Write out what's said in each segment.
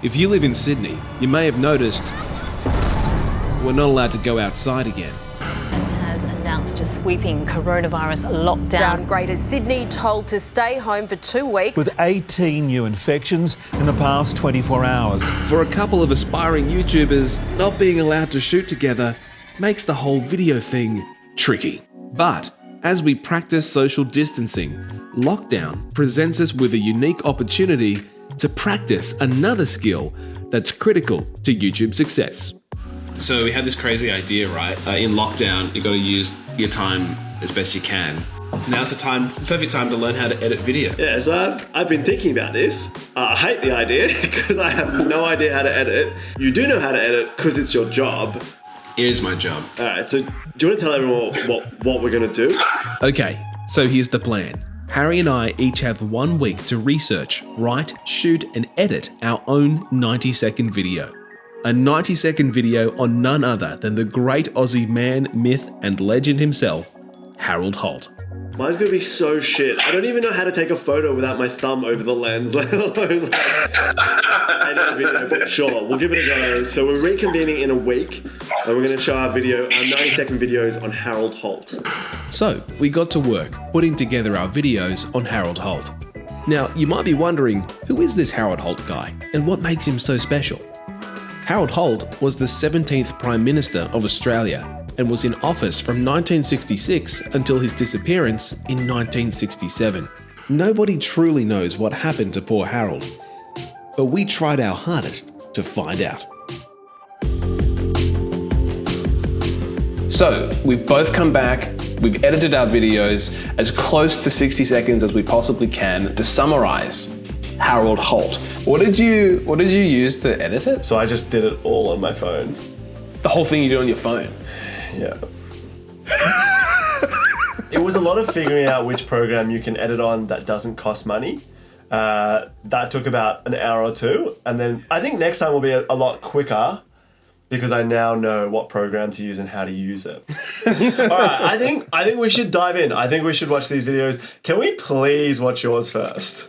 If you live in Sydney, you may have noticed we're not allowed to go outside again. Has announced a sweeping coronavirus lockdown. Greater Sydney told to stay home for 2 weeks. With 18 new infections in the past 24 hours. For a couple of aspiring YouTubers, not being allowed to shoot together makes the whole video thing tricky. But as we practice social distancing, lockdown presents us with a unique opportunity to practice another skill that's critical to YouTube success. So we had this crazy idea, right? In lockdown, you got to use your time as best you can. Now's the perfect time to learn how to edit video. Yeah, so I've been thinking about this. I hate the idea because I have no idea how to edit. You do know how to edit because it's your job. It is my job. All right, so do you want to tell everyone what we're going to do? Okay, so here's the plan. Harry and I each have 1 week to research, write, shoot, and edit our own 90-second video. A 90-second video on none other than the great Aussie man, myth, and legend himself, Harrold Holt. Mine's going to be so shit. I don't even know how to take a photo without my thumb over the lens, let alone edit a video. But sure, we'll give it a go. So we're reconvening in a week, and we're going to show our 90-second videos on Harrold Holt. So we got to work putting together our videos on Harrold Holt. Now, you might be wondering, who is this Harrold Holt guy, and what makes him so special? Harrold Holt was the 17th Prime Minister of Australia and was in office from 1966 until his disappearance in 1967. Nobody truly knows what happened to poor Harrold, but we tried our hardest to find out. So, we've both come back, we've edited our videos as close to 60 seconds as we possibly can to summarize Harrold Holt. What did you use to edit it? So I just did it all on my phone. The whole thing you did on your phone? Yeah. It was a lot of figuring out which program you can edit on that doesn't cost money. That took about an hour or two. And then I think next time will be a lot quicker because I now know what program to use and how to use it. All right, I think we should dive in. I think we should watch these videos. Can we please watch yours first?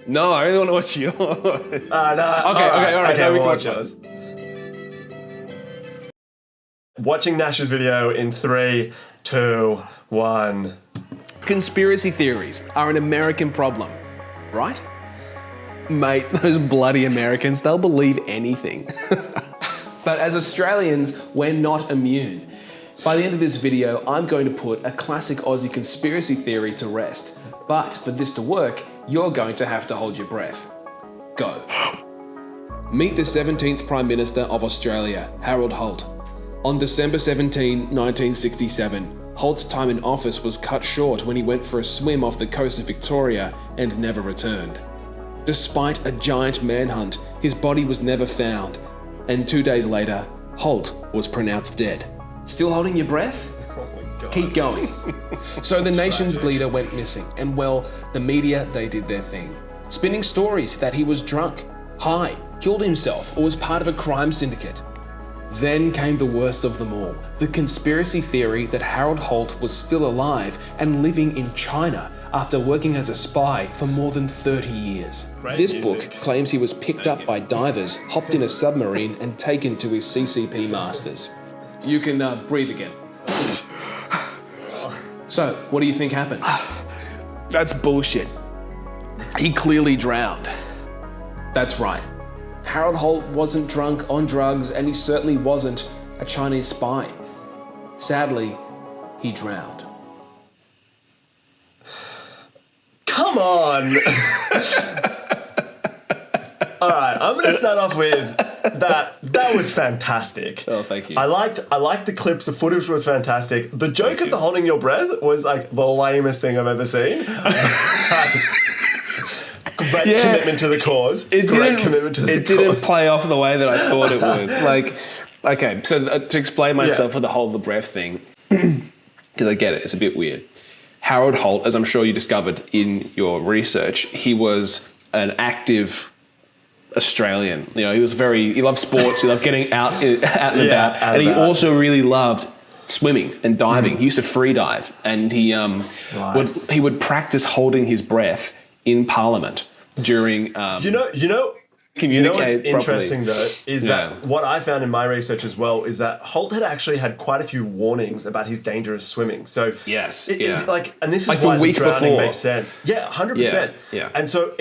No, I really want to watch yours. No. Okay, all right. Okay, we we'll can watch yours. Watching Nash's video in 3, 2, 1. Conspiracy theories are an American problem, right? Mate, those bloody Americans, they'll believe anything. But as Australians, we're not immune. By the end of this video, I'm going to put a classic Aussie conspiracy theory to rest. But for this to work, you're going to have to hold your breath. Go. Meet the 17th Prime Minister of Australia, Harrold Holt. On December 17, 1967, Holt's time in office was cut short when he went for a swim off the coast of Victoria and never returned. Despite a giant manhunt, his body was never found, and 2 days later, Holt was pronounced dead. Still holding your breath? Keep going. So the nation's leader went missing, and well, the media, they did their thing. Spinning stories that he was drunk, high, killed himself, or was part of a crime syndicate. Then came the worst of them all, the conspiracy theory that Harrold Holt was still alive and living in China after working as a spy for more than 30 years. This book claims he was picked up by divers, hopped in a submarine, and taken to his CCP masters. You can breathe again. So, what do you think happened? That's bullshit. He clearly drowned. That's right. Harrold Holt wasn't drunk on drugs, and he certainly wasn't a Chinese spy. Sadly, he drowned. Come on! All right, I'm going to start off with that. That was fantastic. Oh, thank you. I liked the clips. The footage was fantastic. The joke of the holding your breath was like the lamest thing I've ever seen. Great commitment to the cause. It didn't play off the way that I thought it would. Like, okay, so to explain myself with the hold the breath thing, because I get it, it's a bit weird. Harrold Holt, as I'm sure you discovered in your research, he was an active Australian. You know, he loved sports, he loved getting out and about, and he also really loved swimming and diving. He used to free dive, and he would practice holding his breath in Parliament during. You know communicate what's properly. interesting though is that what I found in my research as well is that Holt had actually had quite a few warnings about his dangerous swimming. So Yes, and this is Like the why the week drowning before. makes sense. Yeah, 100%. Yeah. And so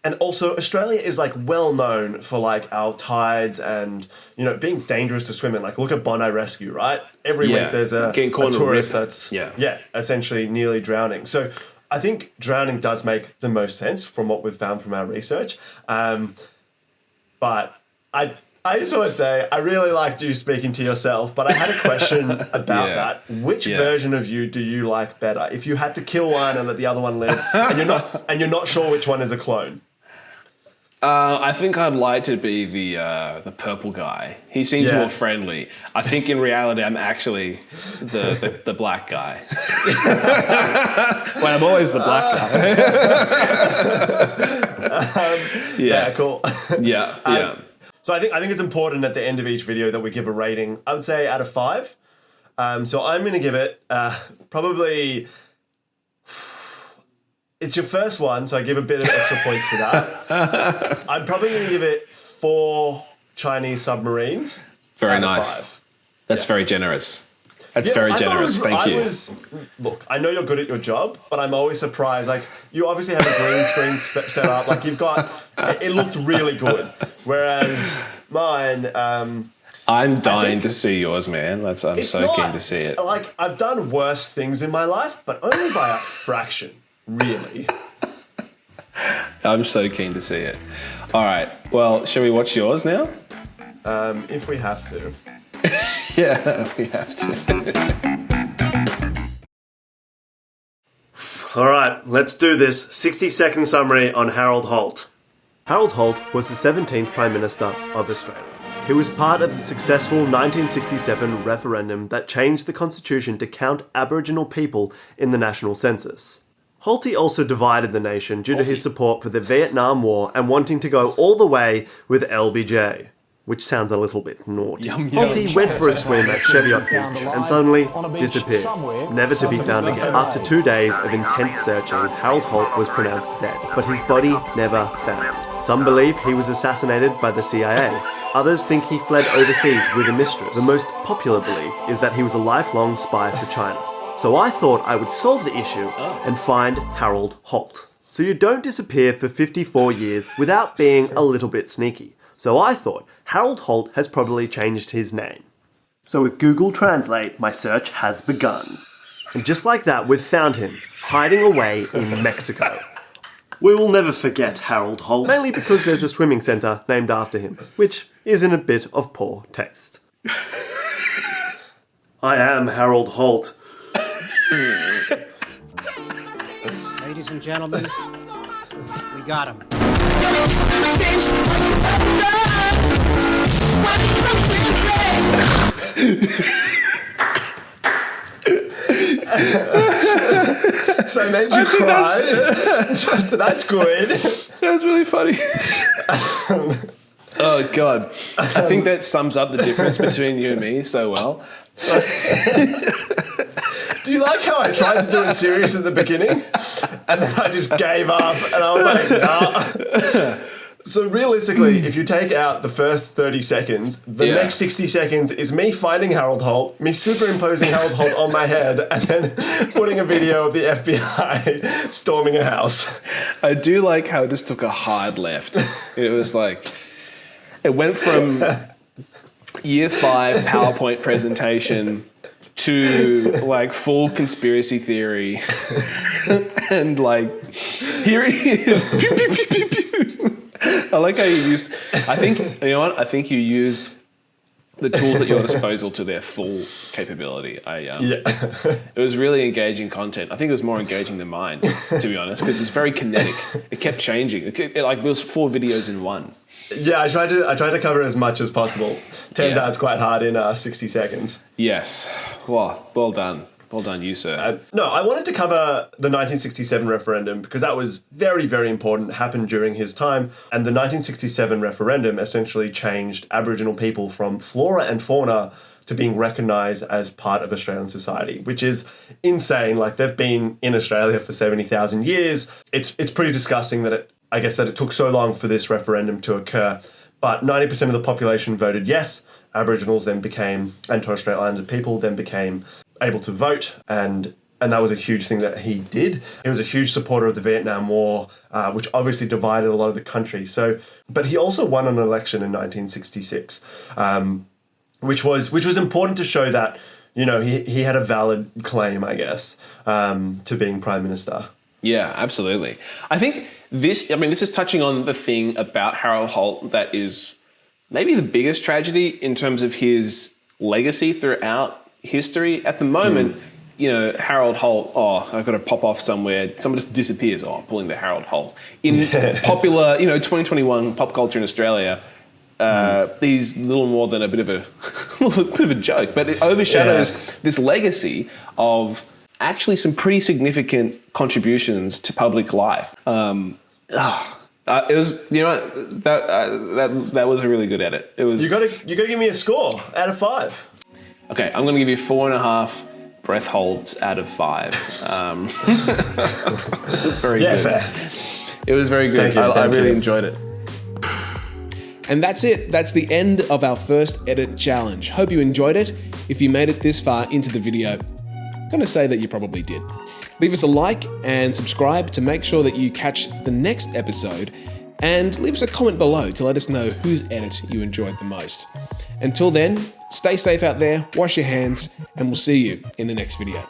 and also Australia is like well known for like our tides and being dangerous to swim in. Like look at Bondi Rescue, right? Every week there's a Getting caught in a tourist rip. that's essentially nearly drowning. So I think drowning does make the most sense from what we've found from our research. But I just want to say, I really liked you speaking to yourself, but I had a question about that. Which version of you do you like better? If you had to kill one and let the other one live, and you're not sure which one is a clone. I think I'd like to be the purple guy. He seems more friendly. I think in reality, I'm actually the black guy. Well, I'm always the black guy. Yeah, cool. Yeah. So I think it's important at the end of each video that we give a rating. I would say out of 5. So I'm going to give it probably. It's your first one, so I give a bit of extra points for that. I'm probably going to give it 4 Chinese submarines. Very out of nice. 5. That's very generous. That's very I thought generous. Thank you. Look, I know you're good at your job, but I'm always surprised. Like, you obviously have a green screen set up. Like, you've got... It looked really good. Whereas mine... I'm dying to see yours, man. I'm so keen to see it. Like, I've done worse things in my life, but only by a fraction. Really. I'm so keen to see it. All right. Well, shall we watch yours now? If we have to. Yeah, we have to. All right, let's do this. 60-second summary on Harrold Holt. Harrold Holt was the 17th Prime Minister of Australia. He was part of the successful 1967 referendum that changed the constitution to count Aboriginal people in the national census. Holty also divided the nation due to his support for the Vietnam War and wanting to go all the way with LBJ, which sounds a little bit naughty. Holty went for a swim at Cheviot Beach and suddenly disappeared, never to be found again. After 2 days of intense searching, Harrold Holt was pronounced dead, but his body never found. Some believe he was assassinated by the CIA. Others think he fled overseas with a mistress. The most popular belief is that he was a lifelong spy for China. So I thought I would solve the issue and find Harrold Holt. So you don't disappear for 54 years without being a little bit sneaky. So I thought Harrold Holt has probably changed his name. So with Google Translate, my search has begun. And just like that, we've found him, hiding away in Mexico. We will never forget Harrold Holt, mainly because there's a swimming centre named after him, which is in a bit of poor taste. I am Harrold Holt. Ladies and gentlemen, we got him. So I made you cry. So that's good. That's really funny. Oh, God. I think that sums up the difference between you and me so well. Do you like how I tried to do it serious at the beginning? And then I just gave up and I was like, nah. So realistically, if you take out the first 30 seconds, the next 60 seconds is me finding Harrold Holt, me superimposing Harrold Holt on my head, and then putting a video of the FBI storming a house. I do like how it just took a hard left. It was like, it went from year 5 PowerPoint presentation to like full conspiracy theory. And like, here it is. Pew, pew, pew, pew, pew. I like how you used, I think, you know what? I think you used the tools at your disposal to their full capability. It was really engaging content. I think it was more engaging than mine, to be honest, because it's very kinetic. It kept changing. It was 4 videos in one. Yeah, I tried to cover as much as possible. Turns out it's quite hard in 60 seconds. Yes. Well done. Well done, you, sir. No, I wanted to cover the 1967 referendum because that was very, very important, happened during his time. And the 1967 referendum essentially changed Aboriginal people from flora and fauna to being recognised as part of Australian society, which is insane. Like, they've been in Australia for 70,000 years. It's pretty disgusting that I guess that it took so long for this referendum to occur. But 90% of the population voted yes. Aboriginals then became, and Torres Strait Islander people then became able to vote, and that was a huge thing that he did. He was a huge supporter of the Vietnam War, which obviously divided a lot of the country. But he also won an election in 1966, which was important to show that, you know, he had a valid claim, I guess, to being Prime Minister. Yeah, absolutely. I think this is touching on the thing about Harold Holt that is maybe the biggest tragedy in terms of his legacy throughout history. At the moment, you know, Harold Holt, I've got to pop off somewhere. Someone just disappears. I'm pulling the Harold Holt. In popular, 2021 pop culture in Australia, he's little more than a bit of a joke, but it overshadows this legacy of actually some pretty significant contributions to public life. It was, that was a really good edit. It was. You got to give me a score out of 5. Okay, I'm going to give you 4.5 breath holds out of 5. It was very good. Fair. It was very good. I really enjoyed it. And that's it. That's the end of our first edit challenge. Hope you enjoyed it. If you made it this far into the video, I'm going to say that you probably did. Leave us a like and subscribe to make sure that you catch the next episode, and leave us a comment below to let us know whose edit you enjoyed the most. Until then, stay safe out there, wash your hands, and we'll see you in the next video.